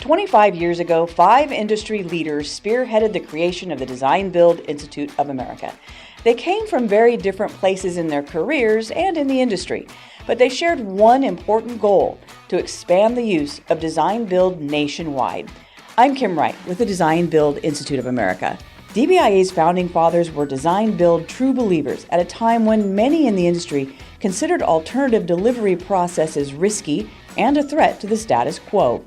25 years ago, 5 industry leaders spearheaded the creation of the Design Build Institute of America. They came from very different places in their careers and in the industry, but they shared one important goal: to expand the use of design build nationwide. I'm Kim Wright with the Design Build Institute of America. DBIA's founding fathers were design build true believers at a time when many in the industry considered alternative delivery processes risky and a threat to the status quo.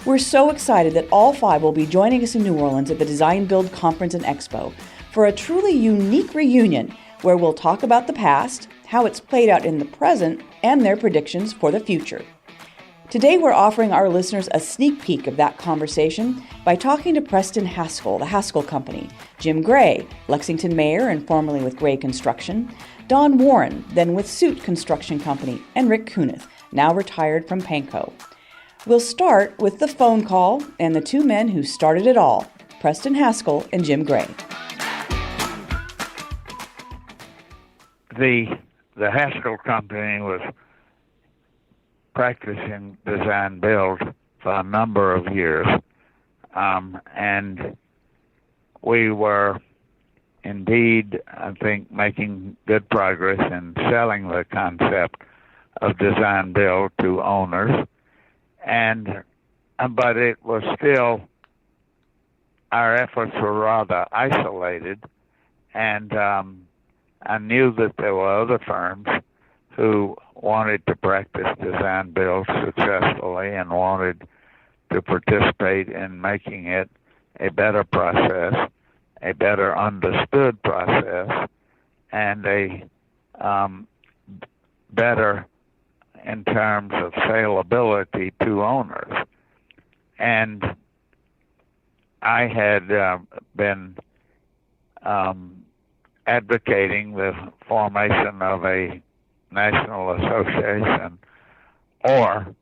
We're so excited that all 5 will be joining us in New Orleans at the Design Build Conference and Expo for a truly unique reunion where we'll talk about the past, how it's played out in the present, and their predictions for the future. Today we're offering our listeners a sneak peek of that conversation by talking to Preston Haskell, the Haskell Company, Jim Gray, Lexington Mayor and formerly with Gray Construction, Don Warren, then with Suit Construction Company, and Rik Kunnath, now retired from Panko. We'll start with the phone call and the 2 men who started it all, Preston Haskell and Jim Gray. The Haskell Company was practicing design build for a number of years, and we were indeed, I think, making good progress in selling the concept of design build to owners, but it was still, our efforts were rather isolated, and I knew that there were other firms who wanted to practice design build successfully and wanted to participate in making it a better process, a better understood process, and a better in terms of saleability to owners. And I had been advocating the formation of a national association, or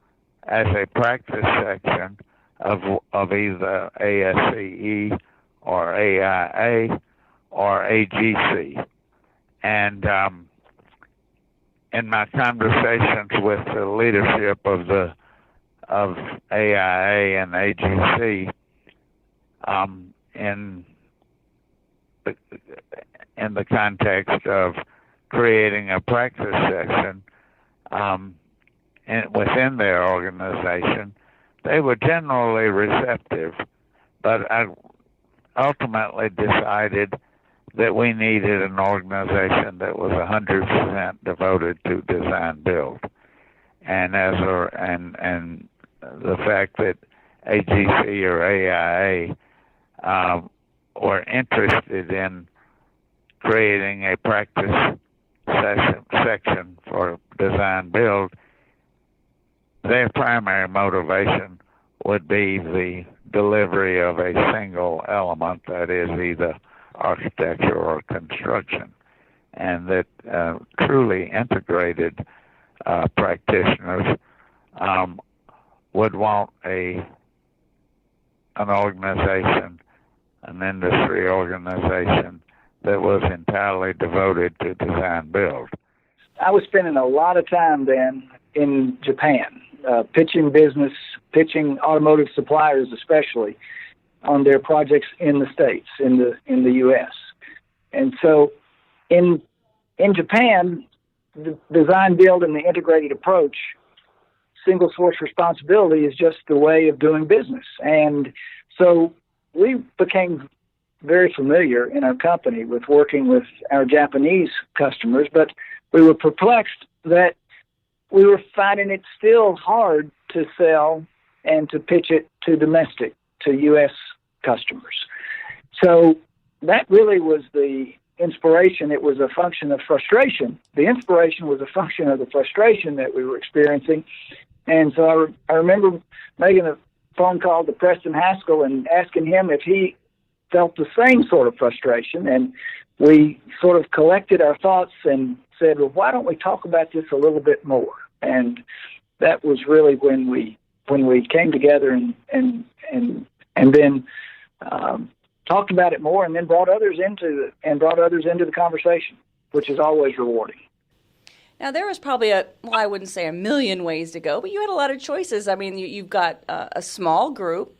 as a practice section of either ASCE or AIA or AGC. And in my conversations with the leadership of AIA and AGC, in the context of creating a practice section within their organization, they were generally receptive, but I ultimately decided that we needed an organization that was 100% devoted to design build, and the fact that AGC or AIA were interested in creating a practice section for design build, their primary motivation would be the delivery of a single element, that is either architecture or construction, and that truly integrated practitioners would want an organization, an industry organization that was entirely devoted to design build. I was spending a lot of time then in Japan, pitching automotive suppliers especially on their projects in the States, in the U.S. And so in Japan, the design build and the integrated approach, single source responsibility is just the way of doing business. And so we became very familiar in our company with working with our Japanese customers, but we were perplexed that we were finding it still hard to sell and to pitch it to U.S. customers. So that really was the inspiration. It was a function of frustration. The inspiration was a function of the frustration that we were experiencing. And so I remember making a phone call to Preston Haskell and asking him if he felt the same sort of frustration, and we sort of collected our thoughts and said, well, why don't we talk about this a little bit more? And that was really when we came together and then talked about it more, and then brought others into the conversation, which is always rewarding. Now, there was probably I wouldn't say a million ways to go, but you had a lot of choices. I mean, you've got a small group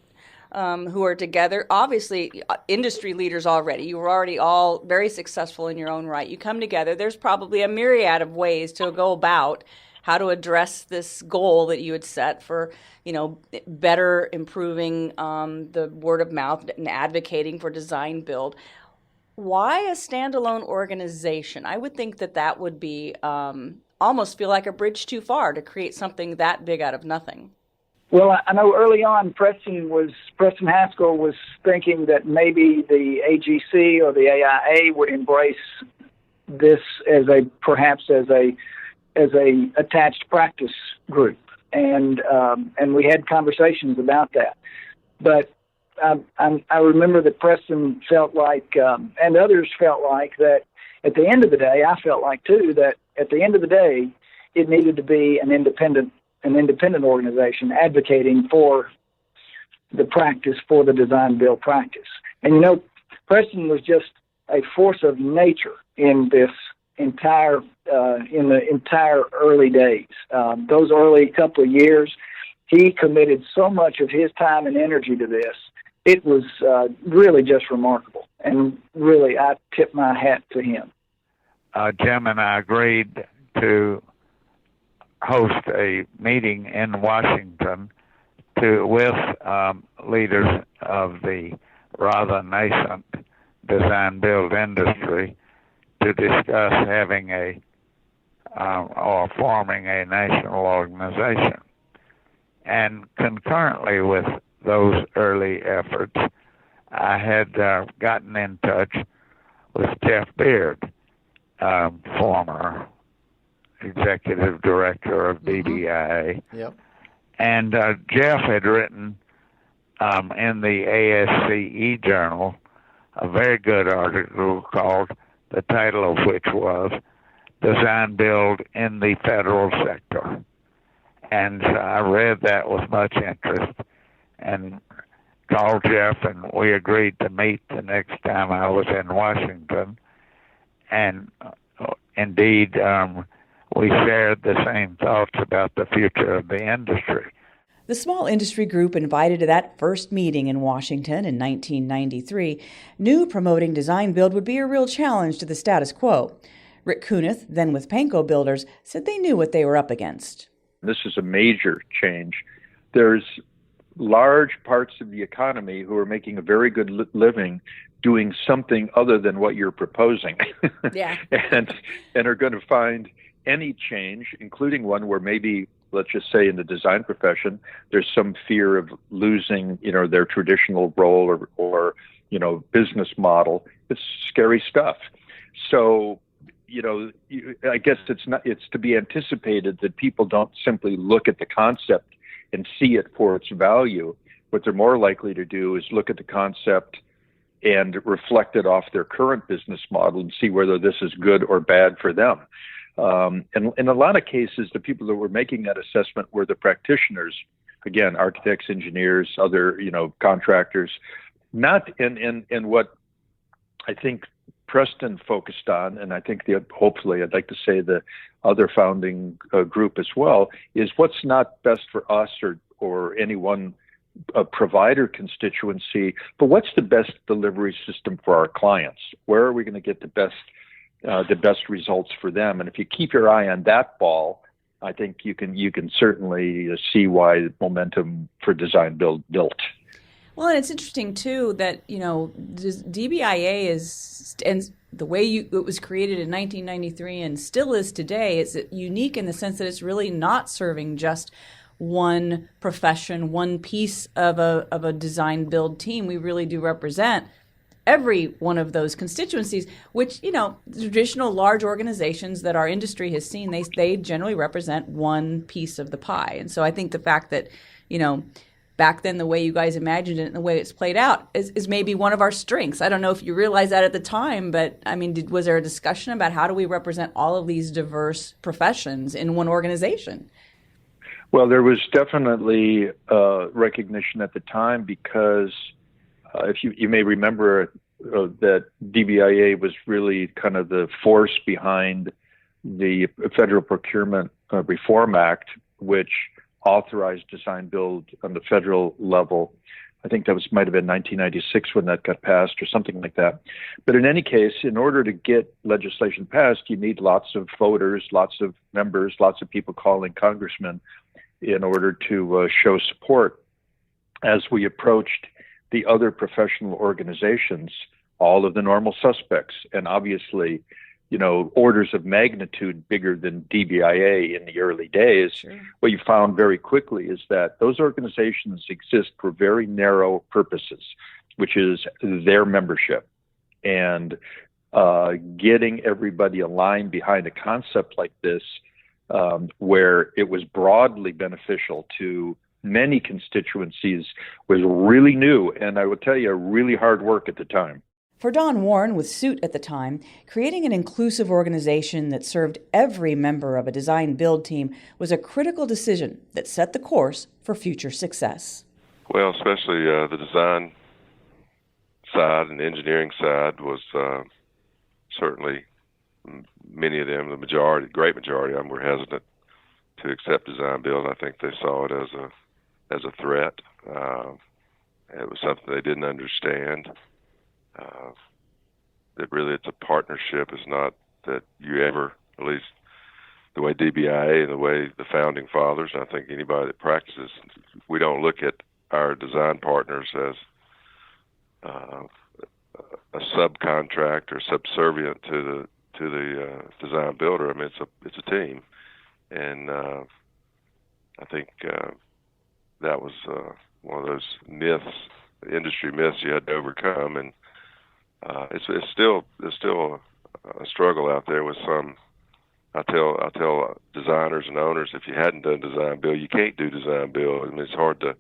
who are together, obviously industry leaders already. You were already all very successful in your own right. You come together. There's probably a myriad of ways to go about how to address this goal that you had set for, better improving the word of mouth and advocating for design build. Why a standalone organization? I would think that would be almost feel like a bridge too far to create something that big out of nothing. Well, I know early on Preston Haskell was thinking that maybe the AGC or the AIA would embrace this as a attached practice group, and we had conversations about that, but. I remember that Preston felt like, and others felt like, that at the end of the day, I felt like too, that at the end of the day, it needed to be an independent organization advocating for the practice, for the design build practice. And Preston was just a force of nature in this in the entire early days. Those early couple of years, he committed so much of his time and energy to this. It was really just remarkable, and really I tip my hat to him. Jim and I agreed to host a meeting in Washington with leaders of the rather nascent design build industry to discuss having or forming a national organization. And concurrently with those early efforts, I had gotten in touch with Jeff Beard, former executive director of DBIA. Yep. And Jeff had written in the ASCE Journal a very good article called, the title of which was Design Build in the Federal Sector. And I read that with much interest and called Jeff, and we agreed to meet the next time I was in Washington. And indeed, we shared the same thoughts about the future of the industry. The small industry group invited to that first meeting in Washington in 1993 knew promoting design build would be a real challenge to the status quo. Rik Kunnath, then with Pankow Builders, said they knew what they were up against. This is a major change. There's large parts of the economy who are making a very good living doing something other than what you're proposing. Yeah. and are going to find any change, including one where maybe, let's just say in the design profession, there's some fear of losing, their traditional role or business model. It's scary stuff. So, I guess it's to be anticipated that people don't simply look at the concept and see it for its value. What they're more likely to do is look at the concept and reflect it off their current business model and see whether this is good or bad for them. And in a lot of cases, the people that were making that assessment were the practitioners, again, architects, engineers, other, contractors, not in what I think Preston focused on, and I think hopefully I'd like to say the other founding group as well, is what's not best for us or any one provider constituency, but what's the best delivery system for our clients? Where are we going to get the best results for them? And if you keep your eye on that ball, I think you can certainly see why momentum for design build built. Well, and it's interesting too that DBIA is, and the way it was created in 1993 and still is today, is unique in the sense that it's really not serving just one profession, one piece of a design build team. We really do represent every one of those constituencies, which, traditional large organizations that our industry has seen, they generally represent one piece of the pie. And so I think the fact that, back then the way you guys imagined it and the way it's played out is maybe one of our strengths. I don't know if you realized that at the time, but was there a discussion about how do we represent all of these diverse professions in one organization? Well, there was definitely recognition at the time because if you may remember that DBIA was really kind of the force behind the Federal Procurement Reform Act, which authorized design build on the federal level. I think that might have been 1996 when that got passed or something like that. But in any case, in order to get legislation passed, you need lots of voters, lots of members, lots of people calling congressmen in order to show support. As we approached the other professional organizations, all of the normal suspects, and obviously, orders of magnitude bigger than DBIA in the early days, sure. What you found very quickly is that those organizations exist for very narrow purposes, which is their membership. And getting everybody aligned behind a concept like this, where it was broadly beneficial to many constituencies, was really new, and I will tell you, really hard work at the time. For Don Warren, with SUIT at the time, creating an inclusive organization that served every member of a design-build team was a critical decision that set the course for future success. Well, especially the design side and engineering side was certainly, many of them, great majority of them were hesitant to accept design-build. I think they saw it as a threat. It was something they didn't understand. That really it's a partnership. It's not that you ever, at least the way DBIA and the way the founding fathers, and I think anybody that practices, we don't look at our design partners as a subcontract or subservient to the design builder. I mean, it's a team, and I think that was one of those myths, industry myths you had to overcome, and it's still a struggle out there with some. I tell designers and owners, if you hadn't done design build, you can't do design build. I mean, it's hard to.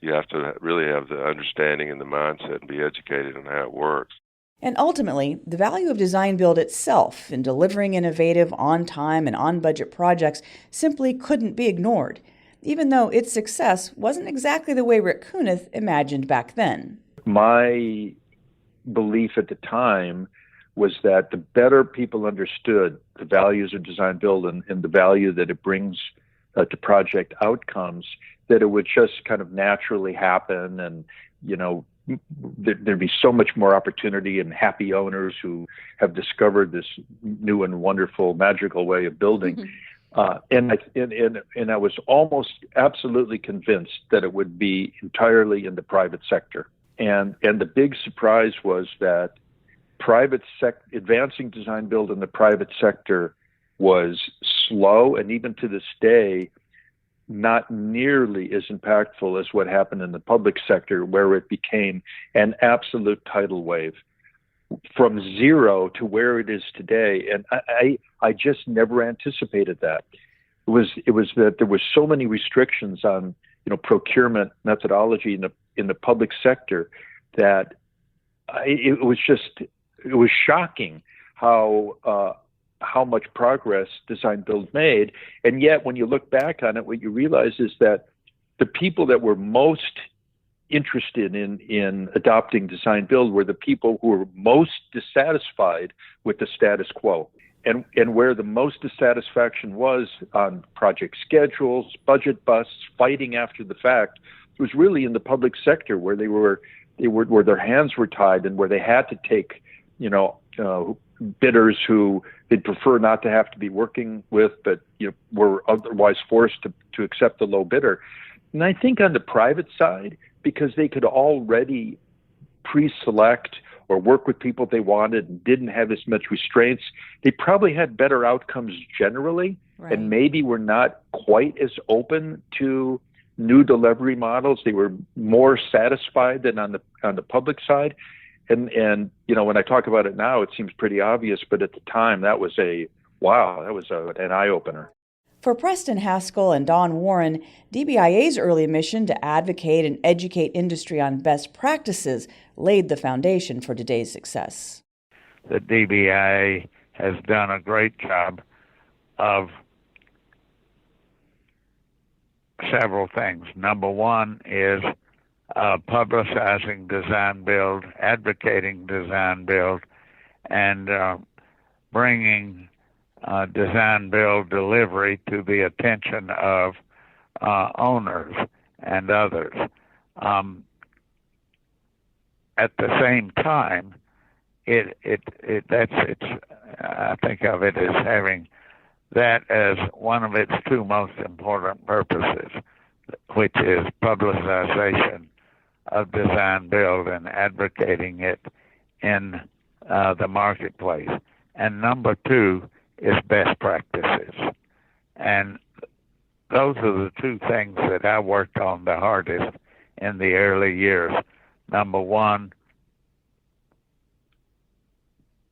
You have to really have the understanding and the mindset and be educated on how it works. And ultimately, the value of design build itself in delivering innovative, on-time and on-budget projects simply couldn't be ignored, even though its success wasn't exactly the way Rik Kunnath imagined back then. My belief at the time was that the better people understood the values of design build and the value that it brings to project outcomes, that it would just kind of naturally happen, and there'd be so much more opportunity and happy owners who have discovered this new and wonderful, magical way of building. And I was almost absolutely convinced that it would be entirely in the private sector. And the big surprise was that advancing design build in the private sector was slow, and even to this day, not nearly as impactful as what happened in the public sector, where it became an absolute tidal wave from zero to where it is today. And I just never anticipated that. It was that there was so many restrictions on procurement methodology in the public sector that it was shocking how much progress design build made. And yet when you look back on it, what you realize is that the people that were most interested in adopting design build were the people who were most dissatisfied with the status quo. And where the most dissatisfaction was on project schedules, budget busts, fighting after the fact, was really in the public sector, where where their hands were tied and where they had to take, bidders who they'd prefer not to have to be working with, but were otherwise forced to accept the low bidder. And I think on the private side, because they could already pre-select or work with people they wanted and didn't have as much restraints, they probably had better outcomes generally, right. And maybe were not quite as open to new delivery models. They were more satisfied than on the public side. And when I talk about it now, it seems pretty obvious, but at the time that was an eye-opener. For Preston Haskell and Don Warren, DBIA's early mission to advocate and educate industry on best practices laid the foundation for today's success. The DBIA has done a great job of several things. Number one is publicizing design build, advocating design build, and bringing design build delivery to the attention of owners and others. At the same time, I think of it as having that as one of its two most important purposes, which is publicization of design build and advocating it in the marketplace. And number two is best practices. And those are the two things that I worked on the hardest in the early years. Number one,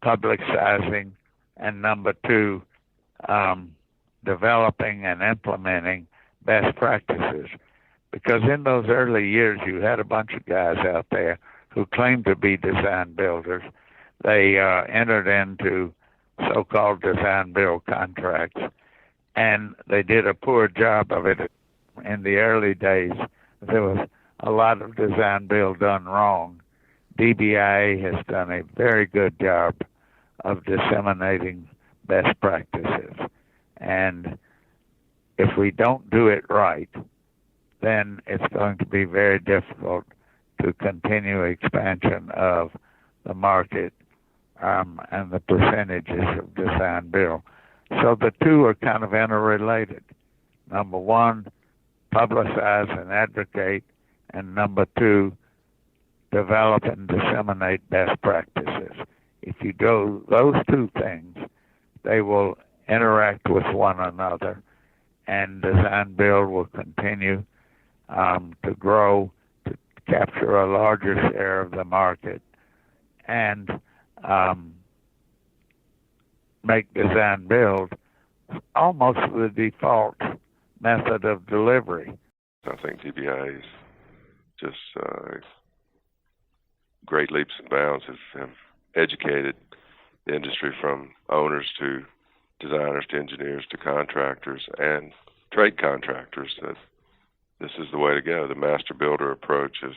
publicizing, and number two, developing and implementing best practices. Because in those early years, you had a bunch of guys out there who claimed to be design builders. They entered into so-called design build contracts, and they did a poor job of it. In the early days, there was a lot of design build done wrong. DBIA has done a very good job of disseminating best practices. And if we don't do it right, then it's going to be very difficult to continue expansion of the market and the percentages of design build. So the two are kind of interrelated. Number one, publicize and advocate, and number two, develop and disseminate best practices. If you do those two things, they will interact with one another, and design build will continue to grow, to capture a larger share of the market, and make design build almost the default method of delivery. I think DBIA is just great leaps and bounds have educated the industry, from owners to designers to engineers to contractors and trade contractors, that this is the way to go. The master builder approach is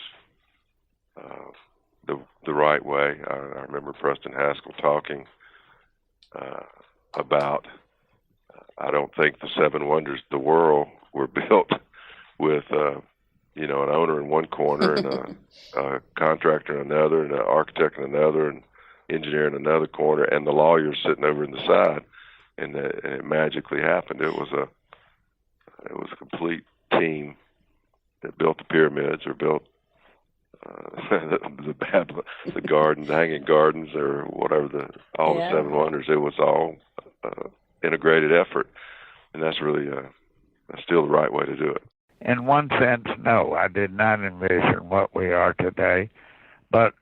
the right way. I remember Preston Haskell talking about, I don't think the seven wonders of the world were built with an owner in one corner and a contractor in another and an architect in another and engineer in another corner and the lawyers sitting over in the side, and it magically happened. It was a complete team that built the pyramids or built the gardens, hanging gardens, or whatever, the seven wonders. It was all integrated effort, and that's really that's still the right way to do it. In one sense, no, I did not envision what we are today, but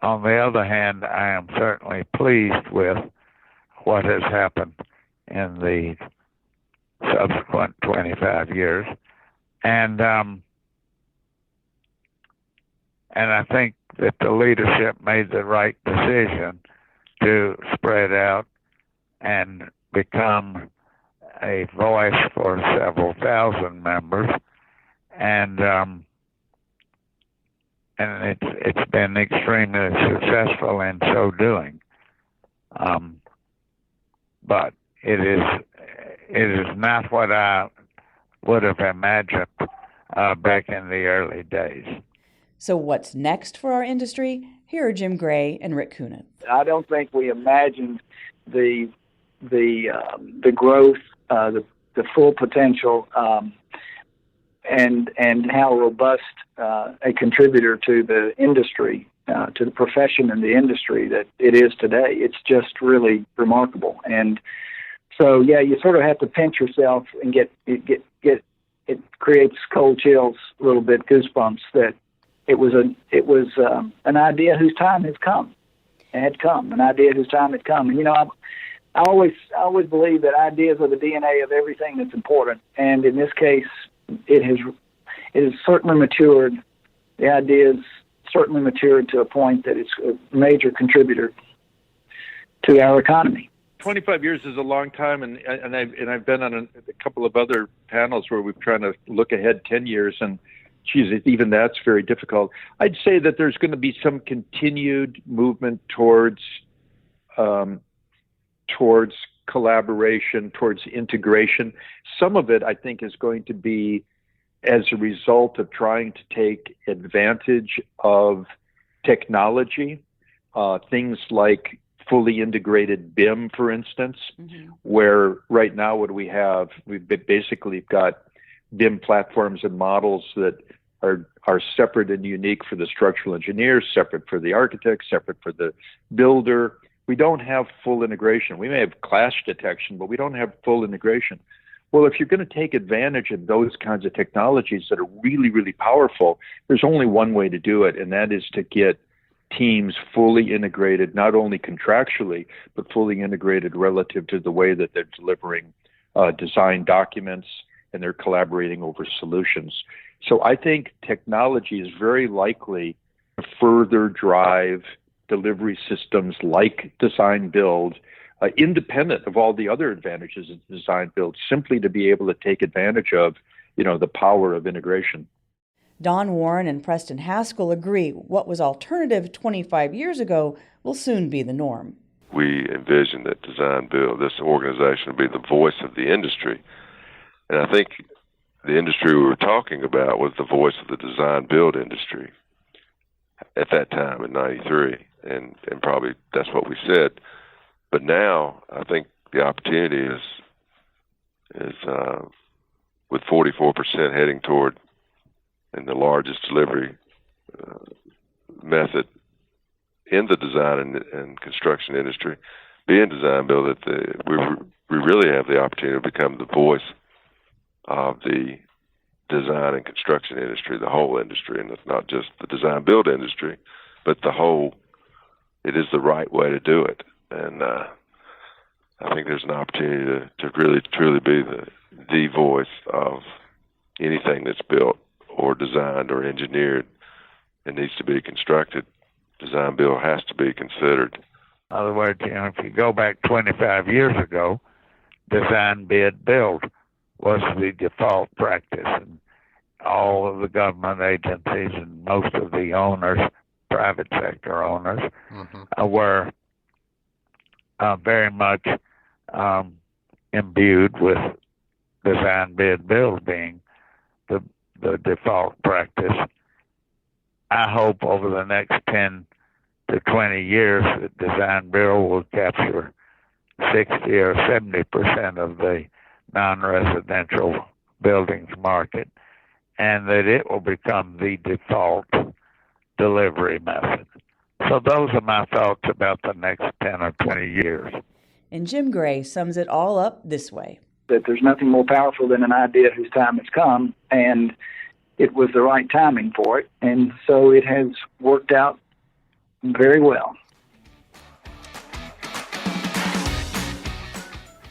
on the other hand, I am certainly pleased with what has happened in the subsequent 25 years, and I think that the leadership made the right decision to spread out and become a voice for several thousand members, and it's been extremely successful in so doing. But it is not what I would have imagined back in the early days. So what's next for our industry? Here are Jim Gray and Rik Kunnath. I don't think we imagined the growth, the full potential, and how robust a contributor to the industry, to the profession and the industry that it is today. It's just really remarkable. And so, yeah, you sort of have to pinch yourself and get it creates cold chills a little bit, goosebumps, that it was an idea whose time has come. It had come, an idea whose time had come. And I always believe that ideas are the DNA of everything that's important, and in this case, it has certainly matured. The idea has certainly matured to a point that it's a major contributor to our economy. 25 years is a long time, and I've been on a couple of other panels where we've tried to look ahead 10 years, and geez, even that's very difficult. I'd say that there's going to be some continued movement towards collaboration, towards integration. Some of it, I think, is going to be as a result of trying to take advantage of technology, things like fully integrated BIM, for instance, where right now what we have, we've basically got BIM platforms and models that are separate and unique for the structural engineer, separate for the architect, separate for the builder. We don't have full integration. We may have clash detection, but we don't have full integration. Well, if you're going to take advantage of those kinds of technologies that are really, really powerful, there's only one way to do it, and that is to get teams fully integrated, not only contractually, but fully integrated relative to the way that they're delivering design documents and they're collaborating over solutions. So I think technology is very likely to further drive delivery systems like design build, independent of all the other advantages of design build, simply to be able to take advantage of, the power of integration. Don Warren and Preston Haskell agree what was alternative 25 years ago will soon be the norm. We envision that design build, this organization, will be the voice of the industry. And I think the industry we were talking about was the voice of the design build industry at that time in '93, and probably that's what we said. But now I think the opportunity is with 44% heading toward, and the largest delivery method in the design and construction industry, being design build, that we really have the opportunity to become the voice of the design and construction industry, the whole industry, and it's not just the design build industry, but the whole. It is the right way to do it, and I think there's an opportunity to really truly be the voice of anything that's built or designed or engineered and needs to be constructed. Design build has to be considered. In other words, if you go back 25 years ago, design bid build was the default practice, and all of the government agencies and most of the owners, private sector owners, were very much imbued with design bid build being the default practice. I hope over the next 10 to 20 years that design build will capture 60 or 70% of the non-residential buildings market, and that it will become the default delivery method. So those are my thoughts about the next 10 or 20 years. And Jim Gray sums it all up this way. That there's nothing more powerful than an idea whose time has come, and it was the right timing for it, and so it has worked out very well.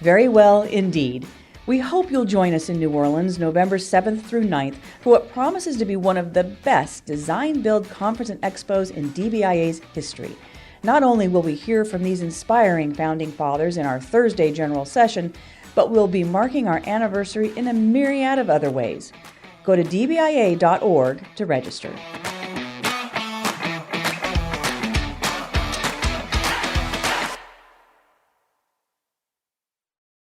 Very well indeed. We hope you'll join us in New Orleans November 7th through 9th for what promises to be one of the best design build conference and expos in DBIA's history. Not only will we hear from these inspiring founding fathers in our Thursday general session, but we'll be marking our anniversary in a myriad of other ways. Go to dbia.org to register.